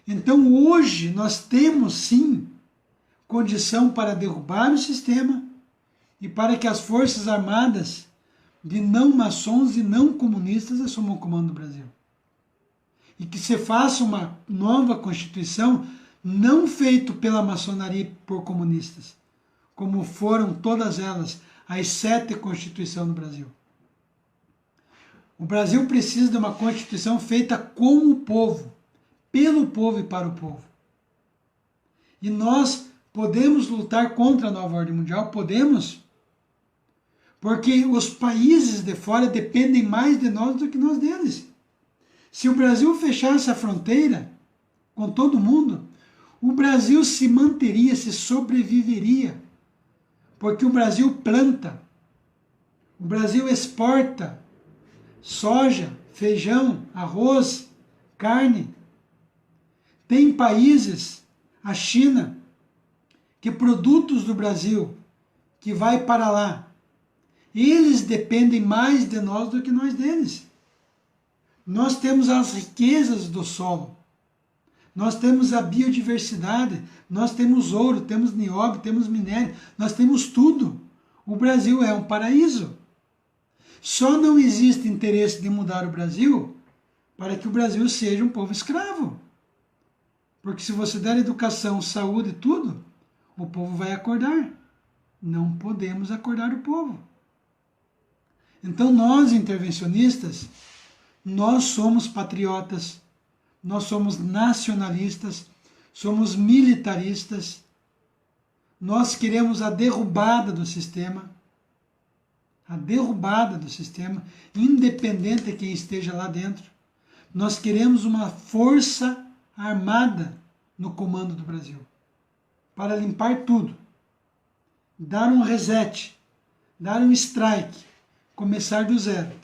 Então hoje nós temos sim condição para derrubar o sistema e para que as Forças Armadas de não maçons e não comunistas assumam o comando do Brasil. e que se faça uma nova Constituição não feito pela maçonaria e por comunistas, como foram todas elas, as 7 Constituições no Brasil. O Brasil precisa de uma Constituição feita com o povo, pelo povo e para o povo. E nós podemos lutar contra a nova ordem mundial? Podemos. Porque os países de fora dependem mais de nós do que nós deles. Se o Brasil fechasse a fronteira com todo mundo, o Brasil se manteria, se sobreviveria. Porque o Brasil planta, o Brasil exporta soja, feijão, arroz, carne. Tem países, a China, que produtos do Brasil que vai para lá, eles dependem mais de nós do que nós deles. Nós temos as riquezas do solo, nós temos a biodiversidade, nós temos ouro, temos nióbio, temos minério, nós temos tudo. O Brasil é um paraíso. Só não existe interesse de mudar o Brasil para que o Brasil seja um povo escravo. Porque se você der educação, saúde e tudo, o povo vai acordar. Não podemos acordar o povo. Então nós, intervencionistas, nós somos patriotas, nós somos nacionalistas, somos militaristas, nós queremos a derrubada do sistema, independente de quem esteja lá dentro. Nós queremos uma força armada no comando do Brasil, para limpar tudo, dar um reset, dar um strike, começar do zero.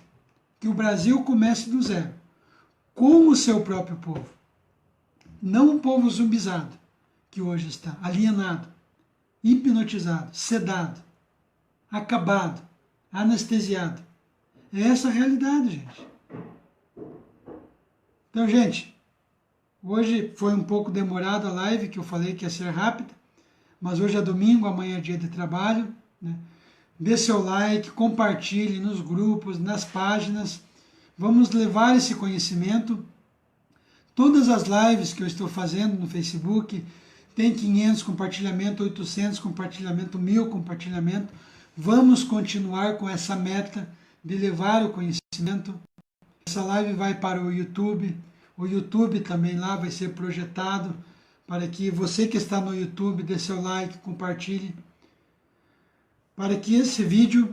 Que o Brasil comece do zero, com o seu próprio povo. Não um povo zumbizado, que hoje está alienado, hipnotizado, sedado, acabado, anestesiado. É essa a realidade, gente. Então, gente, hoje foi um pouco demorada a live, que eu falei que ia ser rápida, mas hoje é domingo, amanhã é dia de trabalho, né? Dê seu like, compartilhe nos grupos, nas páginas. Vamos levar esse conhecimento. Todas as lives que eu estou fazendo no Facebook, tem 500 compartilhamentos, 800 compartilhamentos, 1000 compartilhamentos. Vamos continuar com essa meta de levar o conhecimento. Essa live vai para o YouTube. O YouTube também lá vai ser projetado para que você que está no YouTube dê seu like, compartilhe, para que esse vídeo,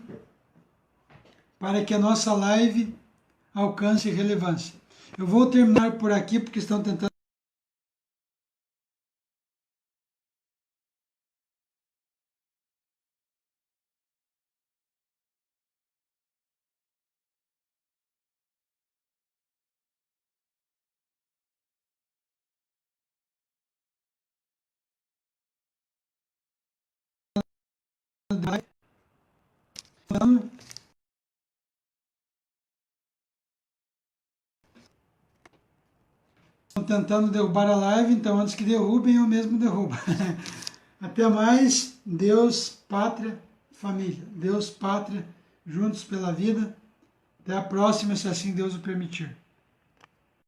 para que a nossa live alcance relevância. Eu vou terminar por aqui porque estão tentando derrubar a live, então antes que derrubem, eu mesmo derrubo. Até mais. Deus, pátria, família. Deus, pátria, juntos pela vida. Até a próxima, se assim Deus o permitir.